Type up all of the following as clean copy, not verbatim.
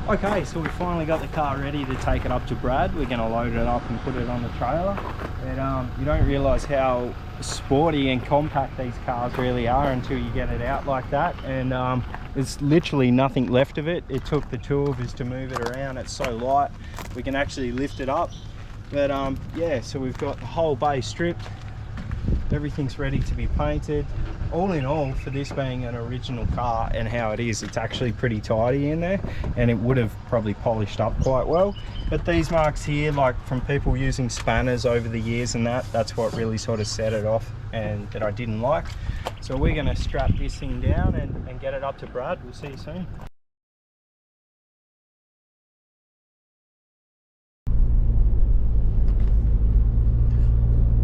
Okay, so we finally got the car ready to take it up to Brad. We're going to load it up and put it on the trailer. And you don't realise how sporty and compact these cars really are until you get it out like that. And there's literally nothing left of it. It took the two of us to move it around. It's so light, we can actually lift it up. But yeah, so we've got the whole base stripped. Everything's ready to be painted. All in all, for this being an original car and how it is, it's actually pretty tidy in there, and it would have probably polished up quite well. But these marks here, like from people using spanners over the years and that's what really sort of set it off and that I didn't like. So we're going to strap this thing down and get it up to Brad. We'll see you soon.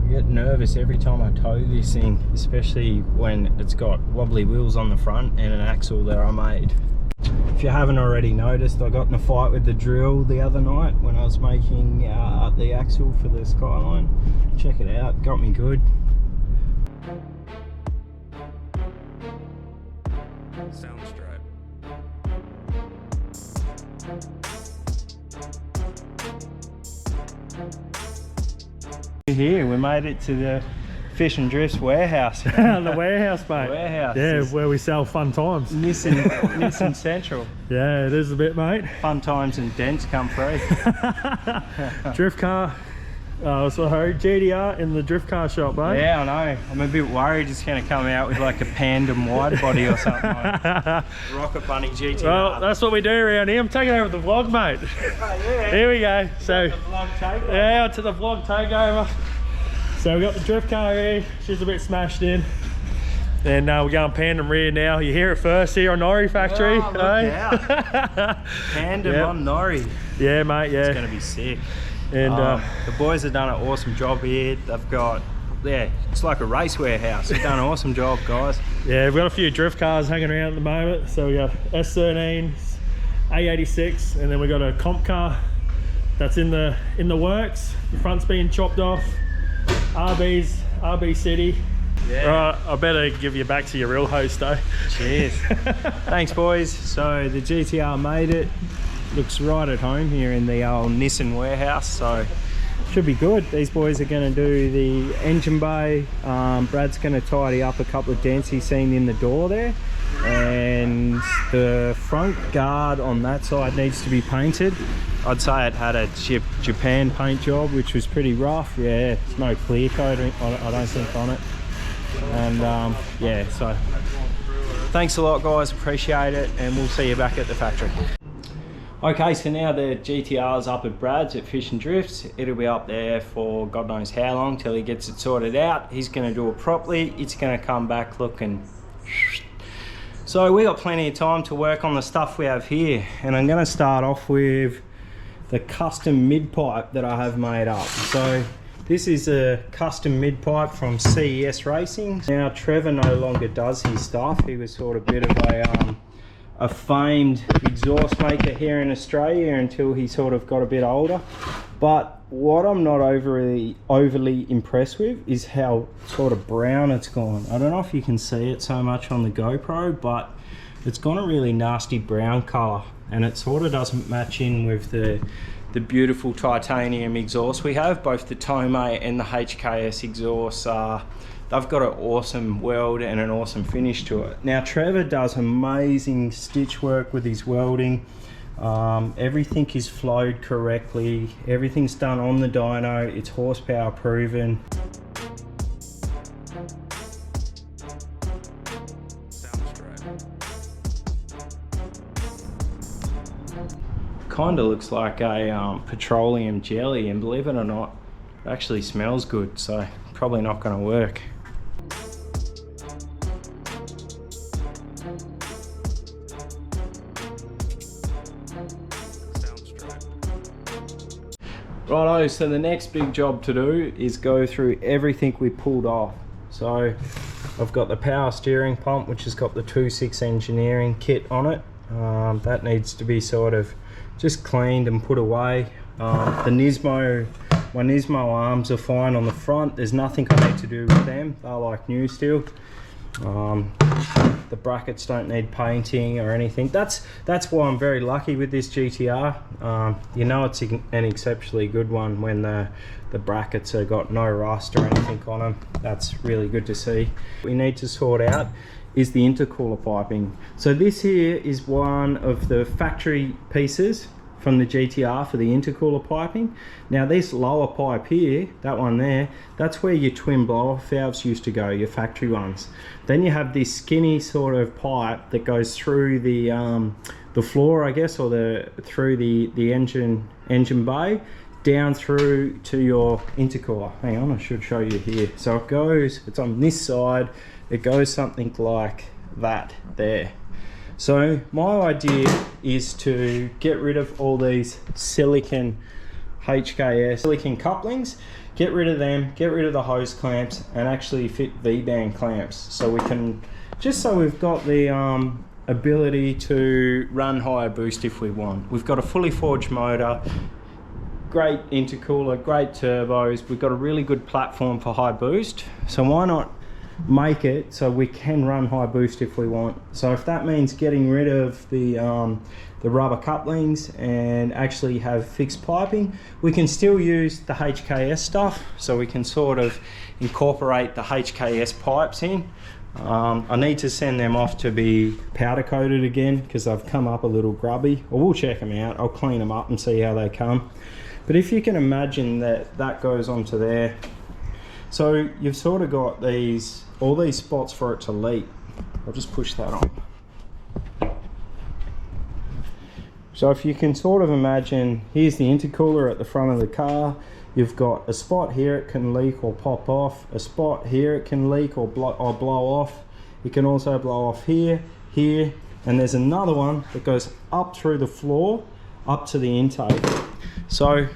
I get nervous every time I tow this thing, especially when it's got wobbly wheels on the front and an axle that I made. If you haven't already noticed, I got in a fight with the drill the other night when I was making the axle for the Skyline. Check it out, got me good. Sound straight. Here, we made it to the Fish and Drifts warehouse. The warehouse, mate. Warehouse. Yeah, where we sell fun times. Nissan Central. Yeah, it is a bit, mate. Fun times and dents come free. Drift car. So GTR in the drift car shop, mate. Yeah, I know. I'm a bit worried it's going to come out with like a Pandem wide body or something like Rocket Bunny GTR. Well, that's what we do around here. I'm taking over the vlog, mate. Oh, yeah. Here we go. So, the vlog takeover. yeah, to the vlog takeover. So we got the drift car here. She's a bit smashed in. And we're going Pandem rear now. You hear it first here on Norrie Factory. Oh, look out. Pandem on Norrie. Yeah, mate, yeah. It's going to be sick. And the boys have done an awesome job here. They've got, yeah, it's like a race warehouse. They've done an awesome job, guys. Yeah, we've got a few drift cars hanging around at the moment. So we got S13, A86, and then we got a comp car that's in the works. The front's being chopped off. RB City. Yeah. Right, I better give you back to your real host though. Cheers. Thanks, boys. So the GTR made it. Looks right at home here in the old Nissan warehouse, so should be good. These boys are going to do the engine bay. Brad's going to tidy up a couple of dents he's seen in the door there, and the front guard on that side needs to be painted. I'd say it had a Japan paint job, which was pretty rough. Yeah, there's no clear coat I don't think on it. And yeah, so thanks a lot, guys, appreciate it, and we'll see you back at the factory. Okay, so now the GTR's up at Brad's at Fish and Drifts. It'll be up there for God knows how long till he gets it sorted out. He's going to do it properly. It's going to come back looking. So we got plenty of time to work on the stuff we have here, and I'm going to start off with the custom mid pipe that I have made up. So this is a custom mid pipe from CES Racing. Now Trevor no longer does his stuff. He was sort of a bit of a famed exhaust maker here in Australia until he sort of got a bit older. But what I'm not overly impressed with is how sort of brown it's gone. I don't know if you can see it so much on the GoPro, but it's gone a really nasty brown color, and it sort of doesn't match in with the beautiful titanium exhaust we have. Both the Tomei and the HKS exhausts they've got an awesome weld and an awesome finish to it. Now Trevor does amazing stitch work with his welding. Everything is flowed correctly. Everything's done on the dyno. It's horsepower proven. Kind of looks like a petroleum jelly, and believe it or not, it actually smells good, so probably not going to work. Righto, so the next big job to do is go through everything we pulled off. So I've got the power steering pump, which has got the 2.6 engineering kit on it. That needs to be sort of just cleaned and put away. My Nismo arms are fine on the front. There's nothing I need to do with them. They're like new still. The brackets don't need painting or anything. That's why I'm very lucky with this GTR. You know, it's an exceptionally good one when the brackets have got no rust or anything on them. That's really good to see. What we need to sort out is the intercooler piping. So this here is one of the factory pieces from the GTR for the intercooler piping. Now this lower pipe here, that one there, that's where your twin blow-off valves used to go, your factory ones. Then you have this skinny sort of pipe that goes through the floor, I guess, or through the engine bay, down through to your intercooler. Hang on, I should show you here. So it goes, it's on this side, it goes something like that there. So my idea is to get rid of all these silicon couplings, get rid of them, get rid of the hose clamps, and actually fit V-band clamps. So we can, just so we've got the ability to run higher boost if we want. We've got a fully forged motor, great intercooler, great turbos. We've got a really good platform for high boost. So why not make it so we can run high boost if we want. So if that means getting rid of the rubber couplings and actually have fixed piping, we can still use the HKS stuff. So we can sort of incorporate the HKS pipes in. I need to send them off to be powder coated again because they've come up a little grubby. Well, we'll check them out. I'll clean them up and see how they come. But if you can imagine that goes onto there. So you've sort of got all these spots for it to leak. I'll just push that on. So if you can sort of imagine, here's the intercooler at the front of the car. You've got a spot here it can leak or pop off. A spot here it can leak or blow off. It can also blow off here, here, and there's another one that goes up through the floor, up to the intake. So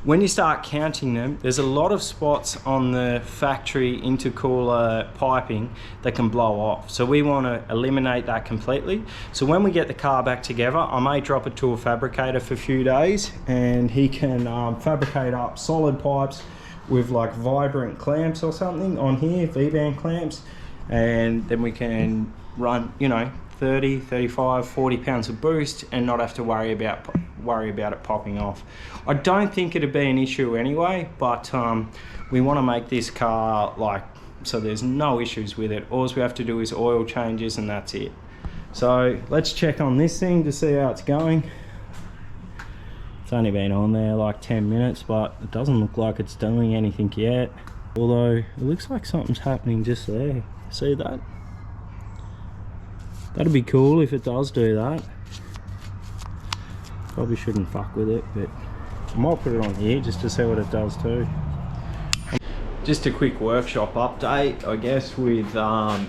when you start counting them, there's a lot of spots on the factory intercooler piping that can blow off. So we want to eliminate that completely. So when we get the car back together, I may drop it to a fabricator for a few days and he can fabricate up solid pipes with like vibrant clamps or something on here, V-band clamps, and then we can run, you know, 30, 35, 40 pounds of boost and not have to worry about it popping off. I don't think it'd be an issue anyway, but we want to make this car like so there's no issues with it. All we have to do is oil changes and that's it. So let's check on this thing to see how it's going. It's only been on there like 10 minutes, but it doesn't look like it's doing anything yet. Although it looks like something's happening just there. See that? That'd be cool if it does do that. Probably shouldn't fuck with it, but I might put it on here just to see what it does too. Just a quick workshop update, I guess, with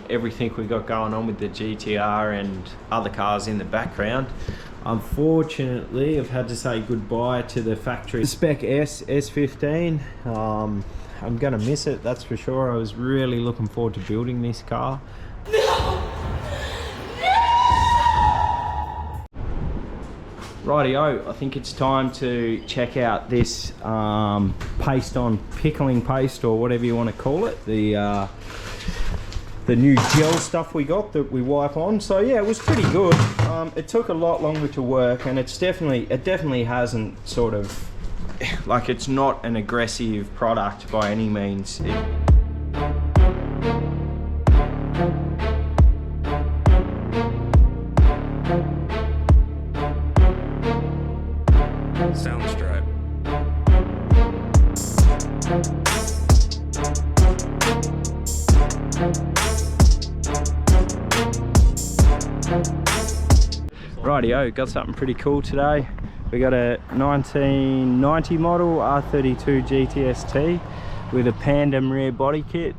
everything we got going on with the GTR and other cars in the background. Unfortunately, I've had to say goodbye to the factory spec S15. I'm gonna miss it, that's for sure. I was really looking forward to building this car. Rightio, I think it's time to check out this paste on pickling paste or whatever you want to call it. The new gel stuff we got that we wipe on. So yeah, it was pretty good. It took a lot longer to work, and it definitely hasn't sort of like, it's not an aggressive product by any means. Soundstripe. Rightio, got something pretty cool today. We got a 1990 model R32 GTST with a Pandem rear body kit.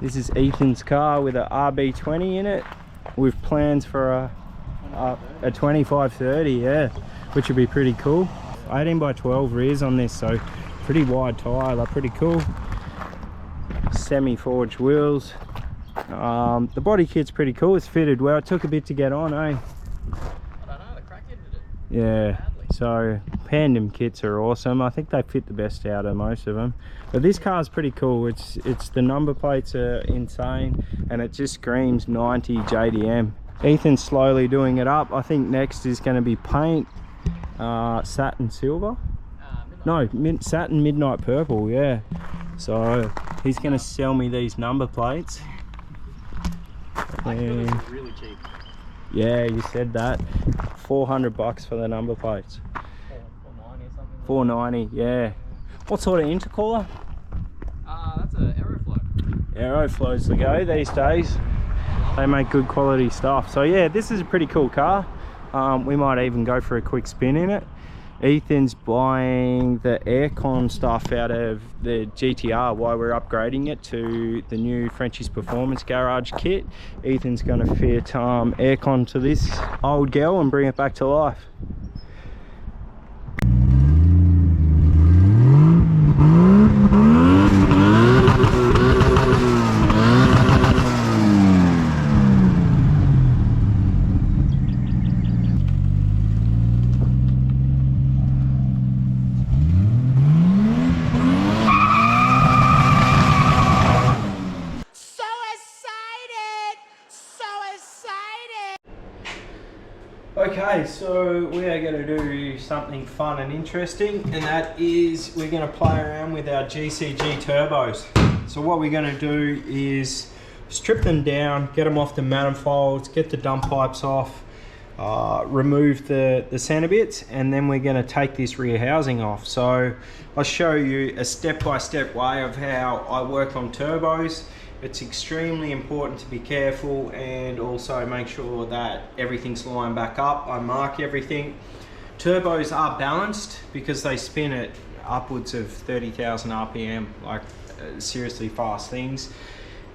This is Ethan's car with a RB20 in it, with plans for a 2530, yeah, which would be pretty cool. 18 by 12 rears on this, so pretty wide tyre, they're pretty cool. Semi-forged wheels. The body kit's pretty cool, it's fitted well. It took a bit to get on, eh? Yeah, so Pandem kits are awesome. I think they fit the best out of most of them. But this car's pretty cool. It's the number plates are insane, and it just screams 90 JDM. Ethan's slowly doing it up. I think next is going to be paint, satin silver. No, satin midnight purple. Yeah. So he's going to sell me these number plates. And Really cheap. yeah, you said that. $400 for the number plates. 490 or something. 490, yeah. What sort of intercooler? That's a Aeroflow. Aeroflow's the go these days. They make good quality stuff. So yeah, this is a pretty cool car. We might even go for a quick spin in it. Ethan's buying the aircon stuff out of the GTR while we're upgrading it to the new Frenchie's Performance Garage kit. Ethan's going to fit aircon to this old girl and bring it back to life. Okay, so we are going to do something fun and interesting, and that is we're going to play around with our GCG turbos. So what we're going to do is strip them down, get them off the manifolds, get the dump pipes off, remove the center bits, and then we're going to take this rear housing off. So I'll show you a step-by-step way of how I work on turbos. It's extremely important to be careful and also make sure that everything's lined back up. I mark everything. Turbos are balanced because they spin at upwards of 30,000 RPM, like seriously fast things.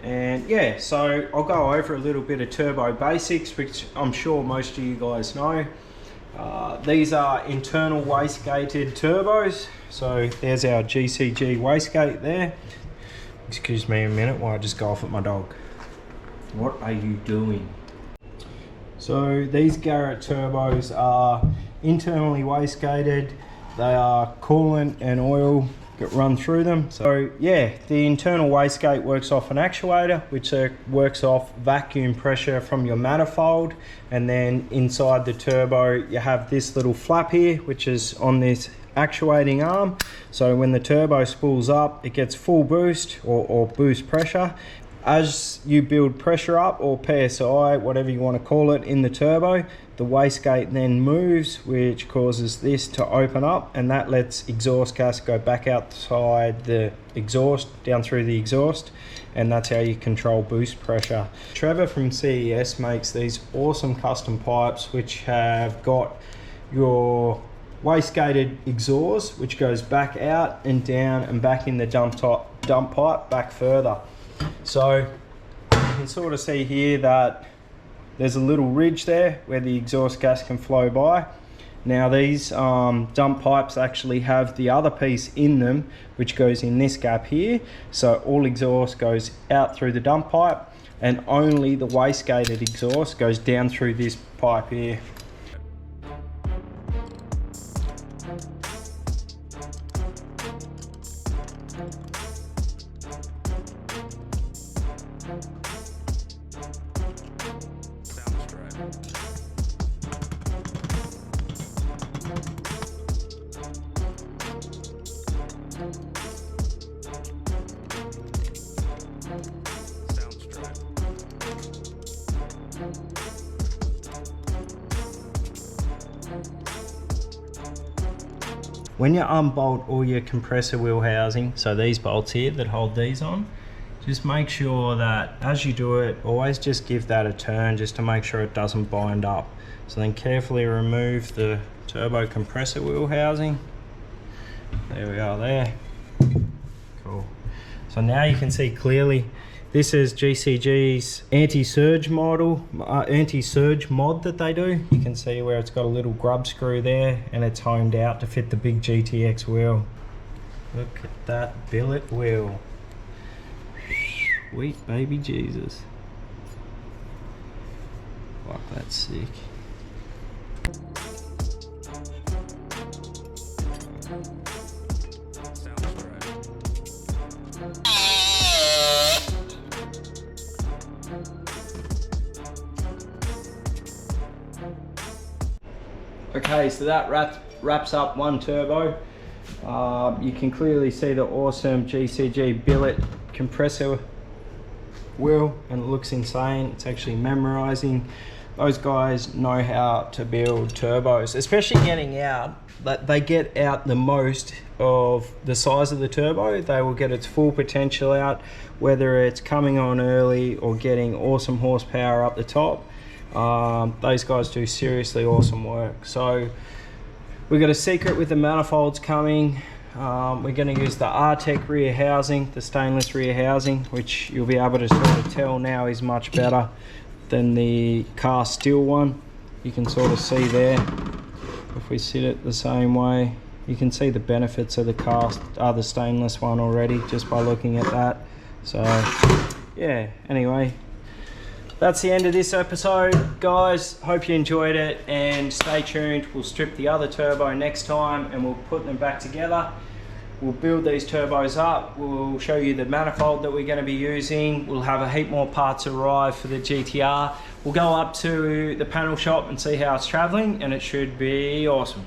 And yeah, so I'll go over a little bit of turbo basics, which I'm sure most of you guys know. These are internal wastegated turbos. So there's our GCG wastegate there. Excuse me a minute while I just go off at my dog. What are you doing? So these Garrett turbos are internally wastegated. They are coolant and oil that run through them. So yeah, the internal wastegate works off an actuator, which works off vacuum pressure from your manifold. And then inside the turbo, you have this little flap here, which is on this actuating arm. So when the turbo spools up, it gets full boost or boost pressure. As you build pressure up, or PSI, whatever you want to call it, in the turbo, the wastegate then moves, which causes this to open up, and that lets exhaust gas go back outside the exhaust, down through the exhaust, and that's how you control boost pressure. Trevor from CES makes these awesome custom pipes which have got your wastegated exhaust, which goes back out and down and back in the dump pipe back further. So you can sort of see here that there's a little ridge there where the exhaust gas can flow by. Now these dump pipes actually have the other piece in them, which goes in this gap here. So all exhaust goes out through the dump pipe, and only the wastegated exhaust goes down through this pipe here. When you unbolt all your compressor wheel housing, so these bolts here that hold these on, just make sure that as you do it, always just give that a turn just to make sure it doesn't bind up. So then carefully remove the turbo compressor wheel housing. There we are there. Cool. So now you can see clearly this is GCG's anti-surge mod that they do. You can see where it's got a little grub screw there, and it's honed out to fit the big GTX wheel. Look at that billet wheel. Sweet baby Jesus. Fuck, that's sick. Okay, so that wraps up one turbo. You can clearly see the awesome GCG billet compressor wheel, and it looks insane. It's actually memorizing. Those guys know how to build turbos, especially getting out. They get out the most of the size of the turbo. They will get its full potential out, whether it's coming on early or getting awesome horsepower up the top. Those guys do seriously awesome work. So we've got a secret with the manifolds coming. We're going to use the R-Tech rear housing, the stainless rear housing, which you'll be able to sort of tell now is much better than the cast steel one. You can sort of see there, if we sit it the same way, you can see the benefits of the stainless one already just by looking at that. So yeah, anyway, that's the end of this episode, guys. Hope you enjoyed it, and stay tuned. We'll strip the other turbo next time and we'll put them back together. We'll build these turbos up. We'll show you the manifold that we're going to be using. We'll have a heap more parts arrive for the GTR. We'll go up to the panel shop and see how it's traveling, and it should be awesome.